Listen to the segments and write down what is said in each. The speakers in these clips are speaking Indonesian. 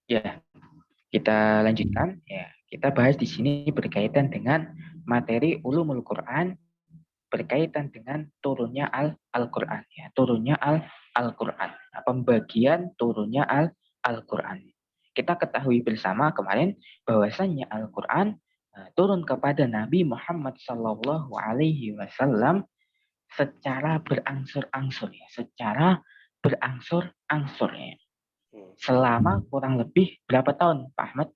Ya, kita lanjutkan. Ya, kita bahas di sini berkaitan dengan materi ulumul Quran berkaitan dengan turunnya Al-Quran. Ya, turunnya Al-Quran. Pembagian turunnya Al-Quran. Kita ketahui bersama kemarin bahwasannya Al-Quran turun kepada Nabi Muhammad Sallallahu Alaihi Wasallam secara berangsur-angsur ya, secara berangsur-angsur ya. Selama kurang lebih berapa tahun, Pak Ahmad?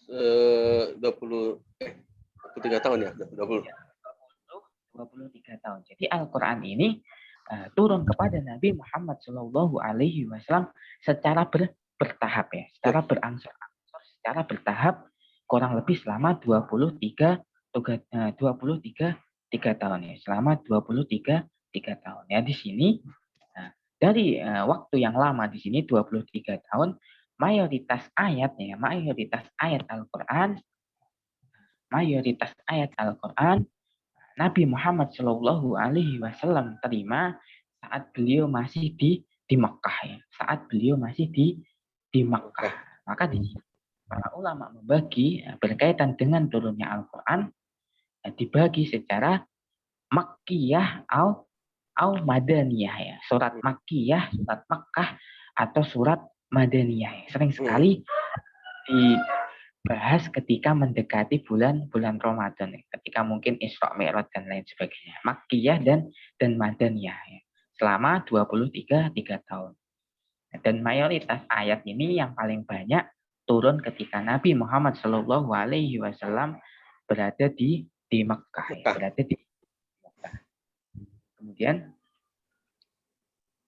23 tahun ya, 20. 23 tahun. Jadi Al-Quran ini turun kepada Nabi Muhammad Shallallahu Alaihi Wasallam secara bertahap ya, secara berangsur-angsur, secara bertahap kurang lebih selama 23 tahun ya, selama 23 tahun ya. Di sini dari waktu yang lama di sini 23 tahun, mayoritas ayatnya, mayoritas ayat Al-Quran Nabi Muhammad Shallallahu Alaihi Wasallam terima saat beliau masih di Makkah ya, saat beliau masih di Makkah. Maka di sini para ulama membagi berkaitan dengan turunnya Al-Quran dibagi secara Makkiyah au Madaniyah ya, surat Makkiyah, surat Makkah atau surat Madaniyah. Ya. Sering sekali dibahas ketika mendekati bulan Ramadan, ketika mungkin Isra Mi'raj dan lain sebagainya. Makkiyah dan Madaniyah ya. Selama 23 tahun. Dan mayoritas ayat ini yang paling banyak turun ketika Nabi Muhammad Shallallahu Alaihi Wasallam berada di Mekkah, ya, berada di Mekkah. Kemudian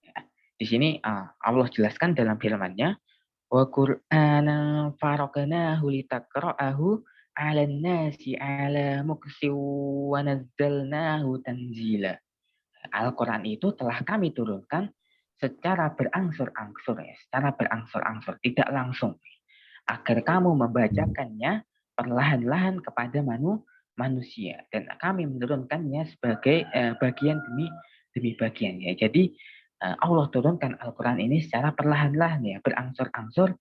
ya, di sini Allah jelaskan dalam firman-Nya, wa Qur'anan faraqnahu litaqra'ahu 'alan nasi 'ala muqsi wa nazzalnahu tanzila. Al-Qur'an itu telah kami turunkan secara berangsur-angsur ya, secara berangsur-angsur, tidak langsung. Agar kamu membacakannya perlahan-lahan kepada manusia dan kami menurunkannya sebagai bagian demi bagian ya. Jadi Allah turunkan Al-Quran ini secara perlahan-lahan ya, berangsur-angsur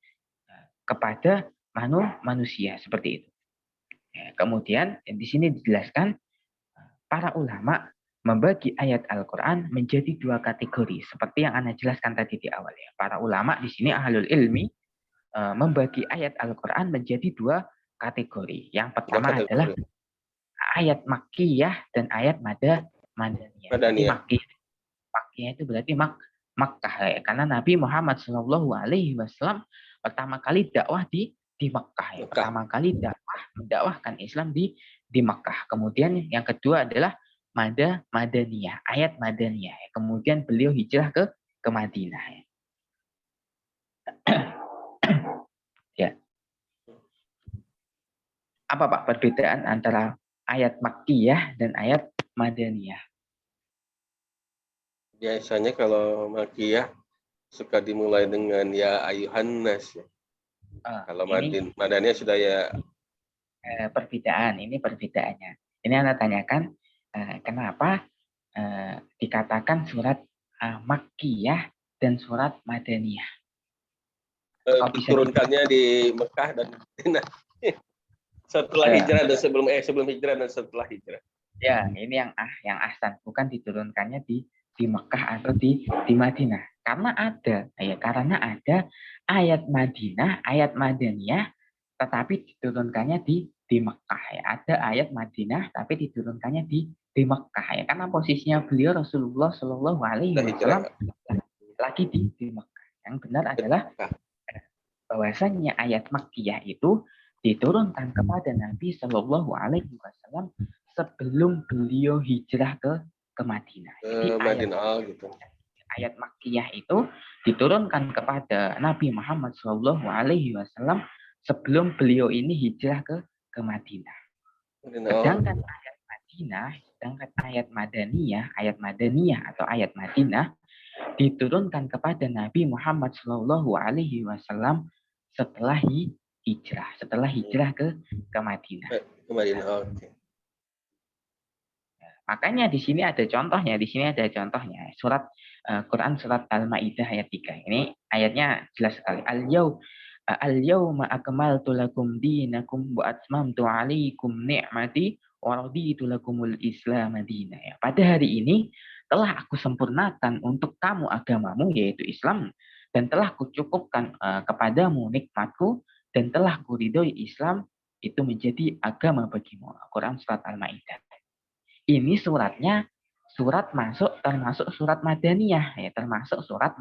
kepada manusia seperti itu. Ya, kemudian di sini dijelaskan para ulama membagi ayat Al-Quran menjadi dua kategori seperti yang Anda jelaskan tadi di awal ya. Para ulama di sini ahlul ilmi membagi ayat Al-Quran menjadi dua kategori. Yang pertama adalah ayat Makkiyah dan ayat Madaniyah. Jadi Makkiyah itu berarti Makkah ya. Karena Nabi Muhammad Shallallahu Alaihi Wasallam pertama kali dakwah di Makkah ya. Pertama kali mendakwahkan Islam di Makkah. Kemudian yang kedua adalah Madaniyah, ayat Madaniyah. Kemudian beliau hijrah ke Madinah. Ya. Apa Pak perbedaan antara ayat Makkiyah dan ayat Madaniyah? Biasanya kalau Makkiyah suka dimulai dengan ya ayuhan nas ya. Kalau Madaniyah sudah ya perbedaan, ini perbedaannya. Ini Anda tanyakan kenapa dikatakan surat Makkiyah dan surat Madaniyah. Diturunkannya di Mekah dan Madinah. Setelah hijrah dan sebelum hijrah dan setelah hijrah. Ya, ini yang ahsan, bukan diturunkannya di Mekah atau di Madinah. Karena ada ayat Madinah, ayat Madaniyah, tetapi diturunkannya di Mekah ya. Ada ayat Madinah tapi diturunkannya di Mekah ya. Karena posisinya beliau Rasulullah Shallallahu Alaihi Wasallam lagi di Mekah. Yang benar adalah bahwasannya ayat Makkiyah itu diturunkan kepada Nabi Shallallahu Alaihi Wasallam sebelum beliau hijrah ke Madinah. Jadi ayat Makkiyah itu diturunkan kepada Nabi Muhammad Shallallahu Alaihi Wasallam sebelum beliau ini hijrah ke Madinah. Sedangkan ayat Madaniyah atau ayat Madinah diturunkan kepada Nabi Muhammad Shallallahu Alaihi Wasallam setelah hijrah ke Madinah. Makanya di sini ada contohnya. Quran surat Al-Maidah ayat 3. Ini ayatnya jelas sekali. Al-yauma akmaltu lakum dinakum wa atmamtu 'alaikum ni'mati wa raditu lakumul Islam madina. Ya, pada hari ini telah aku sempurnakan untuk kamu agamamu yaitu Islam dan telah kucukupkan kepadamu nikmatku dan telah kuridhoi Islam itu menjadi agama bagimu. Quran surat Al-Maidah. Ini suratnya termasuk surat Madaniyah ya, termasuk surat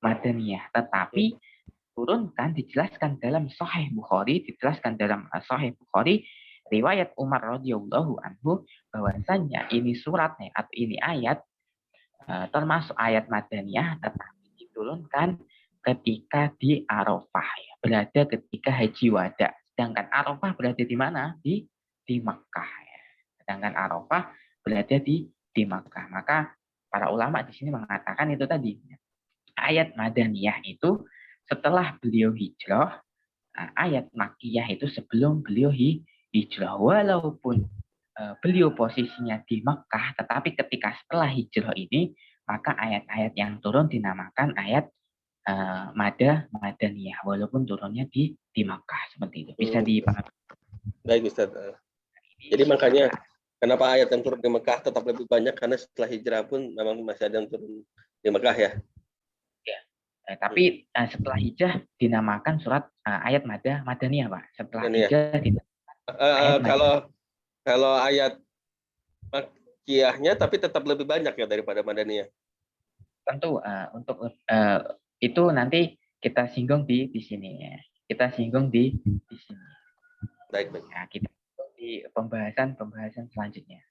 Madaniyah. Tetapi dijelaskan dalam Sahih Bukhari, riwayat Umar radhiyallahu anhu bahwasanya ini suratnya atau ini ayat termasuk ayat Madaniyah tetapi diturunkan ketika di Arafah ya, berada ketika haji wada. Sedangkan Arafah berada di mana? Di Makkah ya. Sedangkan Arafah berada di Makkah. Maka para ulama di sini mengatakan itu tadi ayat Madaniyah itu setelah beliau hijrah, ayat Makkiyah itu sebelum beliau hijrah. Walaupun beliau posisinya di Makkah, tetapi ketika setelah hijrah ini, maka ayat-ayat yang turun dinamakan ayat Madaniyah, walaupun turunnya di Makkah seperti itu. Bisa dipahami. Baik Ustaz. Jadi makanya kenapa ayat yang turun di Mekah tetap lebih banyak karena setelah hijrah pun memang masih ada yang turun di Mekah ya. Tapi setelah hijrah dinamakan surat ayat Madaniyah, Pak. Setelah hijrah kalau ayat Makkiyahnya tapi tetap lebih banyak ya daripada Madaniyah. Tentu untuk itu nanti kita singgung di sini ya. Kita singgung di sini. Baik. Nah, kita di pembahasan selanjutnya.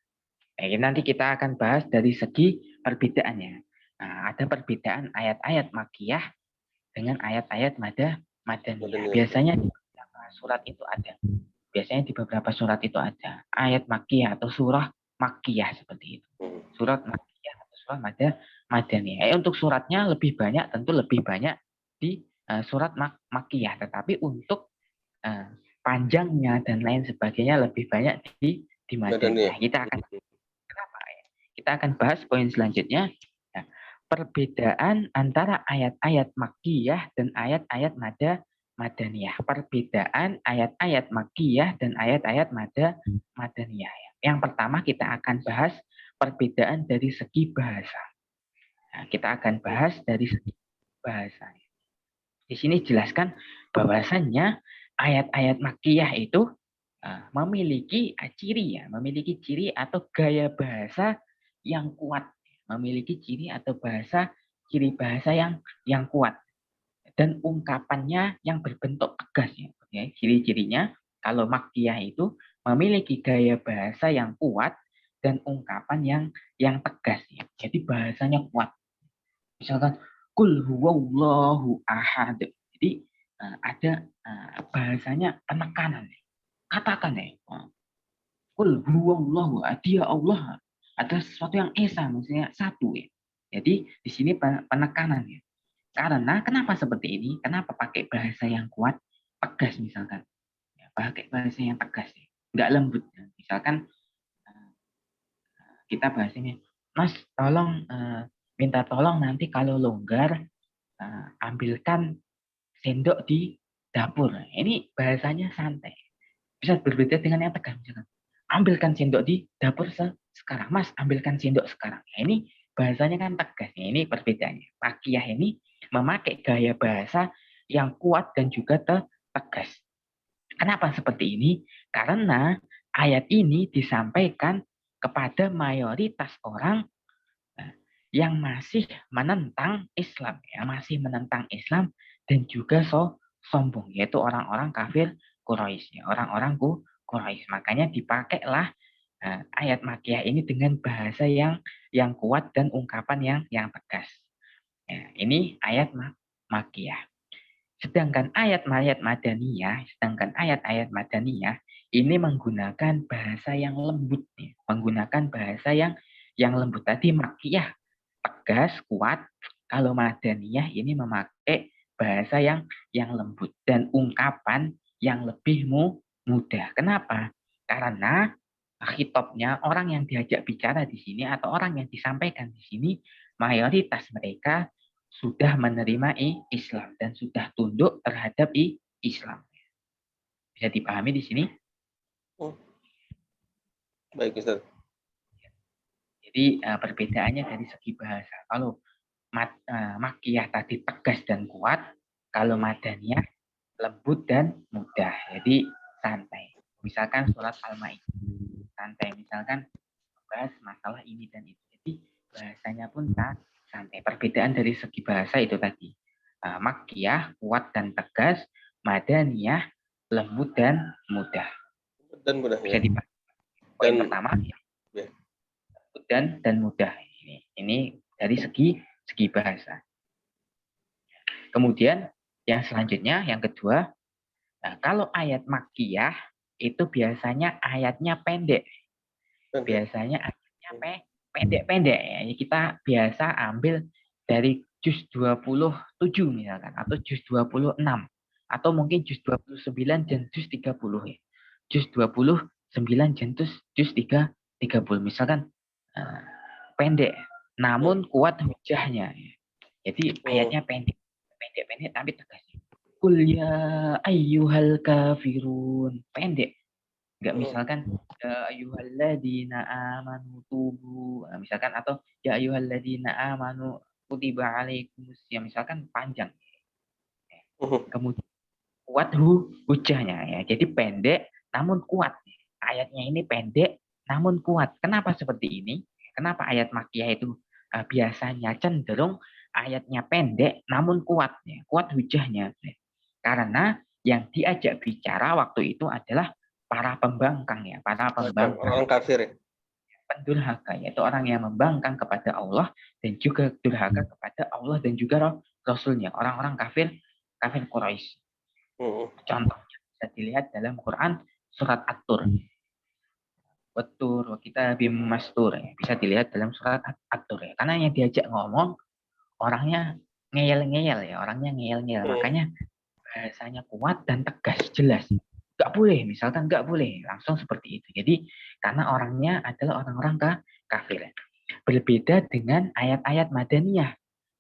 Nanti kita akan bahas dari segi perbedaannya. Nah, ada perbedaan ayat-ayat Makkiyah dengan ayat-ayat Madaniyah. Biasanya di beberapa surat itu ada. Ayat Makkiyah atau surah Makkiyah seperti itu. Surat Makkiyah atau surah Madaniyah. Untuk suratnya lebih banyak, tentu lebih banyak di surat Makkiyah. Tetapi untuk panjangnya dan lain sebagainya lebih banyak di Madaniyah. Kita akan bahas poin selanjutnya. Nah, perbedaan antara ayat-ayat Makkiyah dan ayat-ayat Madaniyah. Perbedaan ayat-ayat Makkiyah dan ayat-ayat Madaniyah. Yang pertama kita akan bahas perbedaan dari segi bahasa. Nah, kita akan bahas dari segi bahasa. Di sini jelaskan bahwasannya ayat-ayat Makkiyah itu memiliki ciri atau gaya bahasa yang kuat, ciri bahasa yang kuat dan ungkapannya yang berbentuk tegas ya. Ciri-cirinya kalau Makkiyah itu memiliki gaya bahasa yang kuat dan ungkapan yang tegas ya. Jadi bahasanya kuat. Misalkan Qul huwallahu ahad. Jadi ada bahasanya penekanan. Katakan ya. Qul huwallahu, dia Allah. Ada sesuatu yang esa, maksudnya satu ya. Jadi di sini penekanan ya. Karena kenapa seperti ini? Kenapa pakai bahasa yang kuat, tegas misalkan? Ya, pakai bahasa yang tegas ya. Enggak lembut. Ya. Misalkan kita bahas ini, Mas, tolong minta tolong nanti kalau longgar ambilkan sendok di dapur. Ini bahasanya santai. Bisa berbeda dengan yang tegas misalkan. Ambilkan sendok di dapur sekarang. Mas, ambilkan sendok sekarang. Nah, ini bahasanya kan tegas. Ini perbedaannya. Makkiyah ini memakai gaya bahasa yang kuat dan juga tegas. Kenapa seperti ini? Karena ayat ini disampaikan kepada mayoritas orang yang masih menentang Islam, dan juga sombong, yaitu orang-orang kafir Quraisy, orang-orang Quraisy. Makanya dipakailah ayat Makkiyah ini dengan bahasa yang kuat dan ungkapan yang tegas. Ya, ini ayat Makkiyah. Sedangkan ayat-ayat Madaniyah ini menggunakan bahasa yang lembut, menggunakan bahasa yang lembut. Tadi Makkiyah tegas, kuat. Kalau Madaniyah ini memakai bahasa yang lembut dan ungkapan yang lebih mudah. Kenapa? Karena khitabnya orang yang diajak bicara di sini atau orang yang disampaikan di sini mayoritas mereka sudah menerima Islam dan sudah tunduk terhadap Islam. Bisa dipahami di sini? Baik, Ustaz. Jadi perbedaannya dari segi bahasa. Kalau Makkiyah tadi tegas dan kuat, kalau Madaniyah lembut dan mudah. Jadi santai. Misalkan surat Al-Maidah santai. Misalkan bahas masalah ini dan itu. Jadi bahasanya pun santai. Perbedaan dari segi bahasa itu tadi. Makkiyah kuat dan tegas, Madaniyah lembut dan mudah. Dan mudah Bisa ya. dipahami. Poin Dan pertama ya. lembut dan mudah. Ini dari segi bahasa. Kemudian yang selanjutnya, yang kedua, kalau ayat Makkiyah itu biasanya ayatnya pendek. Biasanya ayatnya pendek-pendek ya. Kita biasa ambil dari juz 27 misalkan, atau juz 26, atau mungkin juz 29 dan juz 30 ya. Juz 29 dan juz 30 misalkan pendek, namun kuat hujahnya. Jadi ayatnya pendek-pendek tapi tegas. Qul ya ayyuhal kafirun. Pendek. Enggak misalkan ya ayyuhalladzina amanu tubu. Misalkan atau ya ayyuhalladzina amanu kutiba alaikumus ya, misalkan panjang. Kemudian kuat hujahnya ya. Jadi pendek namun kuat. Ayatnya ini pendek namun kuat. Kenapa seperti ini? Kenapa ayat Makkiyah itu biasanya cenderung ayatnya pendek namun kuat ya. Kuat hujahnya. Karena yang diajak bicara waktu itu adalah para pembangkang ya, para pembangkang. Orang kafir ya. Pendurhaka, yaitu orang yang membangkang kepada Allah dan juga durhaka kepada Allah dan juga Rasulnya, orang-orang kafir Quraisy. Contohnya bisa dilihat dalam Quran surat At-Tur. Betul, kita bimastur ya. Bisa dilihat dalam surat At-Tur ya. Karena yang diajak ngomong orangnya ngeyel-ngeyel ya, orangnya ngeyel-ngeyel. Makanya bahasanya kuat dan tegas, jelas. Nggak boleh, misalkan nggak boleh. Langsung seperti itu. Jadi, karena orangnya adalah orang-orang kafir. Berbeda dengan ayat-ayat Madaniyah.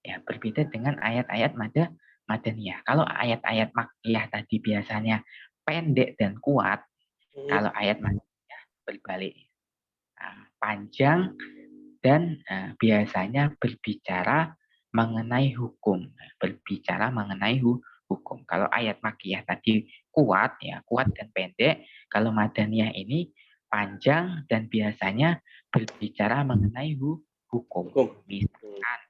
Ya, berbeda dengan ayat-ayat Madaniyah. Kalau ayat-ayat Makkiyah tadi biasanya pendek dan kuat, kalau ayat Madaniyah berbalik. Panjang dan biasanya berbicara mengenai hukum. Berbicara mengenai hukum. Kalau ayat Makkiyah tadi kuat ya, kuat dan pendek. Kalau Madaniyah ini panjang dan biasanya berbicara mengenai hukum. Misalkan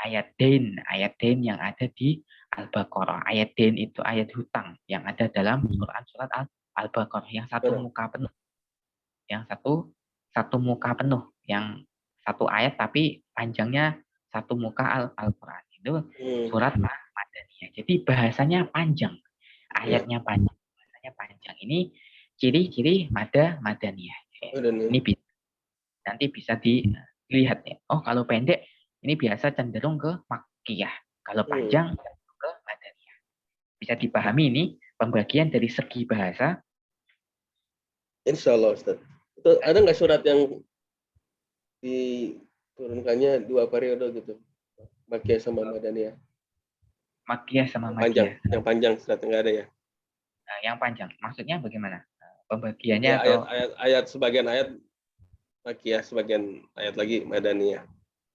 ayat dain yang ada di Al-Baqarah. Ayat dain itu ayat hutang yang ada dalam Quran surat Al-Baqarah yang satu muka penuh. Yang satu muka penuh, yang satu ayat tapi panjangnya satu muka Al-Quran. Itu surat Madaniyah. Jadi bahasanya panjang, ayatnya panjang, bahasanya panjang. Ini ciri-ciri Madaniyah. Ini nanti bisa dilihat ya. Oh, kalau pendek ini biasa cenderung ke Makkiyah. Kalau panjang cenderung ke Madaniyah. Bisa dipahami ini pembagian dari segi bahasa. Insya Allah, Ustaz. Itu ada nggak surat yang diturunkannya 2 periode gitu? Makkiyah sama Madaniyah. Makkiyah sama Madaniyah. Yang panjang surat nggak ada ya? Nah, yang panjang. Maksudnya bagaimana? Pembagiannya ya, atau ayat sebagian ayat Makkiyah, sebagian ayat lagi Madaniyah.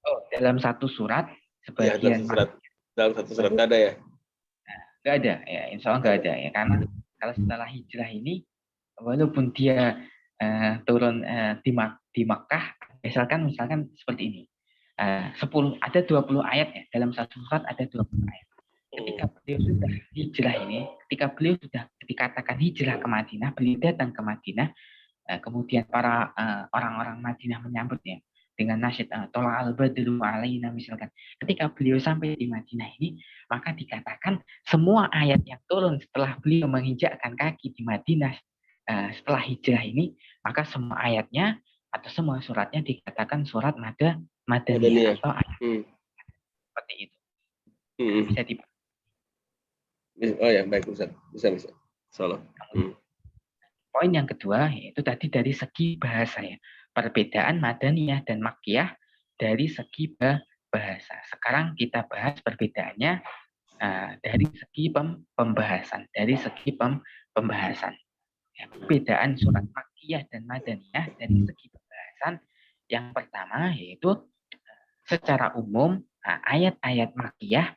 Oh, dalam satu surat sebagian dalam satu surat nggak ada ya? Nggak ada ya, insya Allah nggak ada ya, karena kalau setelah hijrah ini walaupun dia turun di Makkah, misalkan seperti ini, 10 ada 20 ayat ya, dalam satu surat ada 20 ayat. Ketika beliau sudah hijrah ini, ketika beliau sudah dikatakan hijrah ke Madinah, beliau datang ke Madinah, kemudian para orang-orang Madinah menyambutnya dengan nasyid tola al-badru alaina misalkan. Ketika beliau sampai di Madinah ini, maka dikatakan semua ayat yang turun setelah beliau menginjakkan kaki di Madinah setelah hijrah ini, maka semua ayatnya atau semua suratnya dikatakan surat Madaniyah atau ayat seperti itu. Bisa Oh ya, baik Ustaz. Bisa. Salah. Poin yang kedua yaitu tadi dari segi bahasa ya. Perbedaan Madaniyah dan Makkiyah dari segi bahasa. Sekarang kita bahas perbedaannya dari segi pembahasan. Dari segi pembahasan. Ya, perbedaan surat Makkiyah dan Madaniyah dari segi pembahasan. Yang pertama yaitu secara umum ayat-ayat Makkiyah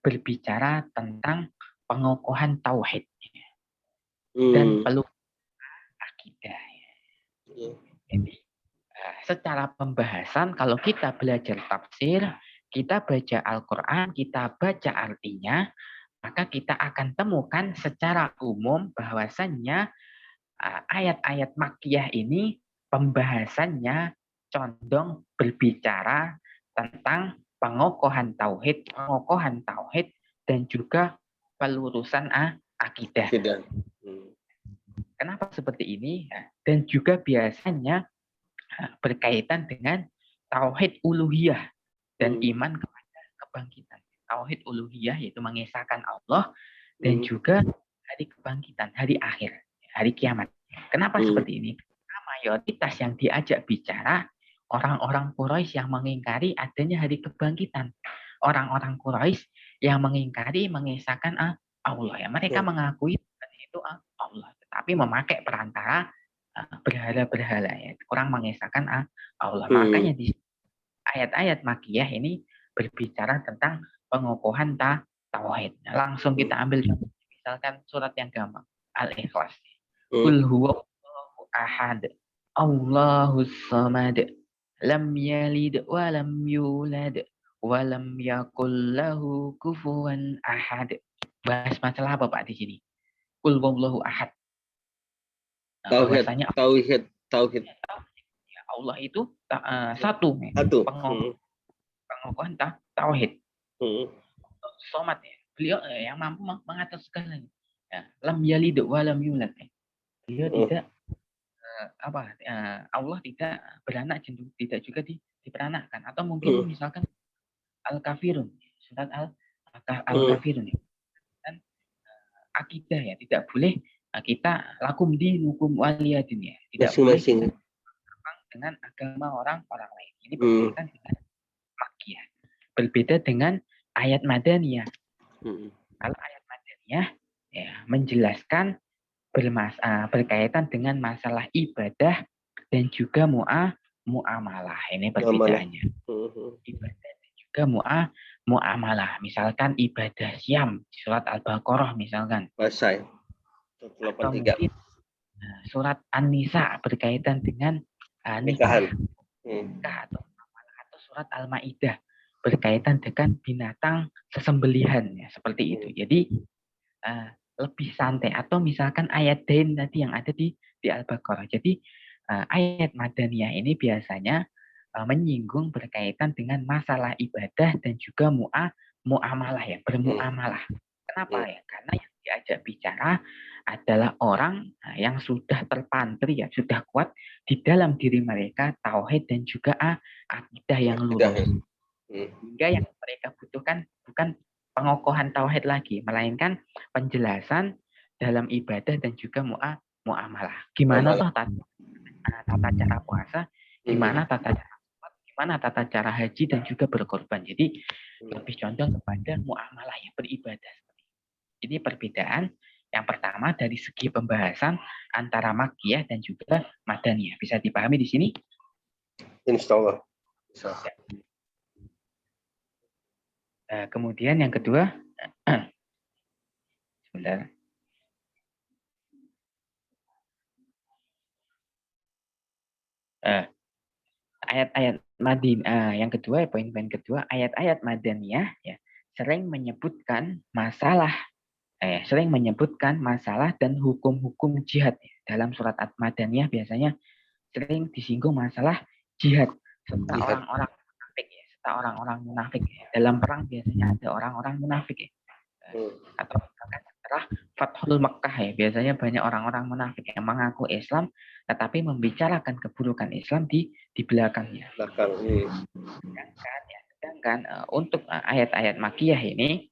berbicara tentang pengokohan tauhid dan peluk akidah. Jadi secara pembahasan kalau kita belajar tafsir, kita baca Al-Quran, kita baca artinya, maka kita akan temukan secara umum bahwasannya ayat-ayat Makkiyah ini pembahasannya condong berbicara tentang pengokohan tauhid dan juga pelurusan akidah. Kenapa seperti ini? Dan juga biasanya berkaitan dengan tauhid uluhiyah dan iman kepada kebangkitan. Tauhid uluhiyah yaitu mengesahkan Allah dan juga hari kebangkitan, hari akhir, hari kiamat. Kenapa seperti ini? Karena mayoritas yang diajak bicara orang-orang Quraisy yang mengingkari adanya hari kebangkitan. Orang-orang Quraisy yang mengingkari mengesahkan Allah. Ya, mereka mengakui itu Allah, tetapi memakai perantara berhala-berhala, ya. Kurang mengesahkan Allah. Makanya di ayat-ayat Makkiyah ini berbicara tentang pengokohan tauhid. Langsung kita ambil contoh. Misalkan surat yang gampang, Al-Ikhlas. Qul huwallahu ahad, Allahus samad, lam yalid wa lam yulad wa lam yakul lahu kufuwan ahad. Bahas masalah apa Pak di sini? Qul huwallahu ahad. Tauhid. Ya, Allah itu satu. Pengokohan tauhid. Somat ya. Beliau yang mampu mengatur segalanya. Ya, lam yalid wa lam yulad. Beliau tidak Allah tidak beranak, tidak juga diperanakkan, atau mungkin misalkan Al-Kafirun, surat Al-Kafirun, dan akidah ya, tidak boleh kita lakum dinukum waliyadin, ya, tidak boleh dengan agama orang lain. Ini berkaitan dengan Makkiyah. Berbeda dengan ayat Madaniyah. Kalau ayat Madaniyah ya menjelaskan berkaitan dengan masalah ibadah dan juga muamalah. Ini perbedaannya. Ibadah dan juga muamalah. Misalkan ibadah siam, surat Al-Baqarah misalkan. Atau mungkin surat An-Nisa berkaitan dengan nikah atau surat Al-Maidah berkaitan dengan binatang sesembelihan, ya, seperti itu. Jadi lebih santai, atau misalkan ayat dain tadi yang ada di Al-Baqarah. Jadi ayat Madaniyah ini biasanya menyinggung berkaitan dengan masalah ibadah dan juga muamalah, ya, bermuamalah. Kenapa ya? Karena yang diajak bicara adalah orang yang sudah terpantri, ya, sudah kuat di dalam diri mereka tauhid dan juga akidah yang lurus. Sehingga yang mereka butuhkan bukan pengokohan tauhid lagi, melainkan penjelasan dalam ibadah dan juga muamalah. Gimana toh tata cara puasa, gimana tata cara sholat, gimana tata cara haji dan juga berkorban. Jadi lebih condong kepada muamalah, ya, beribadah. Ini perbedaan yang pertama dari segi pembahasan antara Makkiyah dan juga Madaniyah. Bisa dipahami di sini? Insya Allah. Kemudian yang kedua, sebentar. Ayat-ayat yang kedua, poin-poin kedua, ayat-ayat Madaniyah, ya, sering menyebutkan masalah dan hukum-hukum jihad. Dalam surat Madaniyah biasanya sering disinggung masalah jihad serta orang-orang munafik, ya, dalam perang biasanya ada orang-orang munafik, ya. Atau setelah Fathul Makkah, ya, biasanya banyak orang-orang munafik yang mengaku Islam tetapi membicarakan keburukan Islam di belakangnya. Sedangkan untuk ayat-ayat Makkiyah ini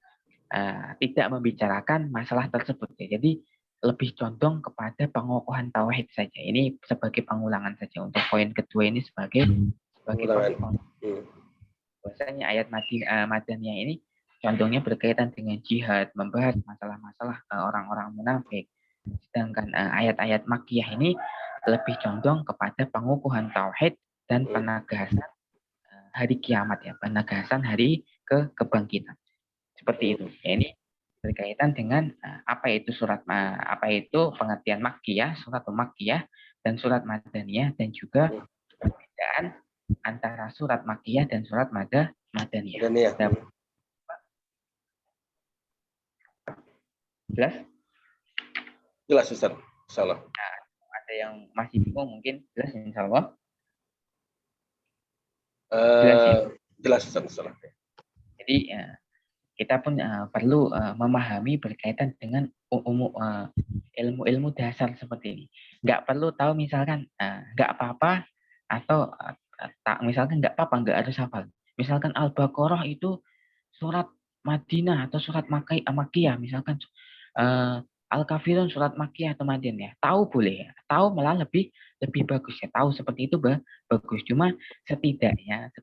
tidak membicarakan masalah tersebut, ya. Jadi lebih condong kepada pengokohan tauhid saja. Ini sebagai pengulangan saja untuk poin kedua ini sebagai poin bahwasanya ayat Madaniyah ini contohnya berkaitan dengan jihad, membahas masalah-masalah orang-orang munafik. Sedangkan ayat-ayat Makkiyah ini lebih condong kepada pengukuhan tauhid dan penegasan hari kiamat ya, penegasan hari kebangkitan. Seperti itu. Ya, ini berkaitan dengan apa itu pengertian Makkiyah, surat Makkiyah dan surat Madaniyah, dan juga perbedaan antara surat Makkiyah dan surat Madaniyah. Jelas? Jelas Ustaz. Insyaallah. Nah, ada yang masih bingung mungkin jelas insyaallah. Jelas ya? Jelas Ustaz. Insyaallah. Jadi kita pun perlu memahami berkaitan dengan ilmu-ilmu dasar seperti ini. Nggak perlu tahu misalkan nggak apa-apa atau misalkan nggak apa-apa nggak harus hafal. Misalkan Al-Baqarah itu surat Madinah atau surat Makkiyah, misalkan Al-Kafirun surat Makkiyah atau Madinah. Tahu boleh ya. Tahu malah lebih bagus ya. Tahu seperti itu bagus. Cuma setidaknya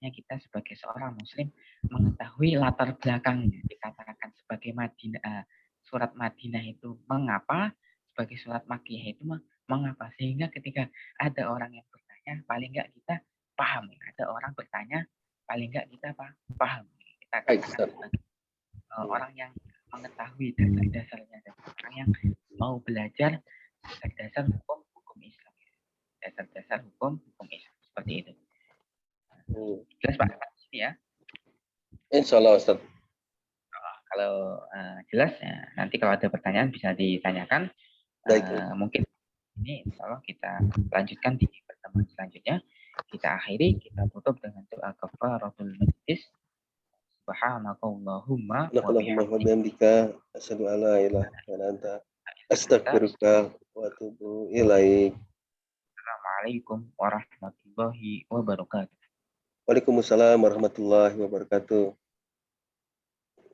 kita sebagai seorang muslim mengetahui latar belakangnya. Dikatakan sebagai surat Madinah itu mengapa, sebagai surat Makkiyah itu mengapa, sehingga ketika ada orang yang bertanya paling enggak kita paham. Ada orang bertanya paling enggak kita paham. Kita katakan sebagai orang yang mengetahui dasar-dasarnya, dan orang yang mau belajar dasar-dasar hukum Islam, dasar-dasar hukum Islam, seperti itu. Jelas Pak ya? Insyaallah Ustaz. Kalau jelas ya, nanti kalau ada pertanyaan bisa ditanyakan. Mungkin ini insyaallah kita lanjutkan di pertemuan selanjutnya. Kita akhiri, kita tutup dengan doa kafaratul majlis. Subhanakallahumma wa bihamdika asyhadu an la ilaha illa anta astaghfiruka wa atubu ilaik. Assalamualaikum warahmatullahi wabarakatuh. Waalaikumsalam warahmatullahi wabarakatuh.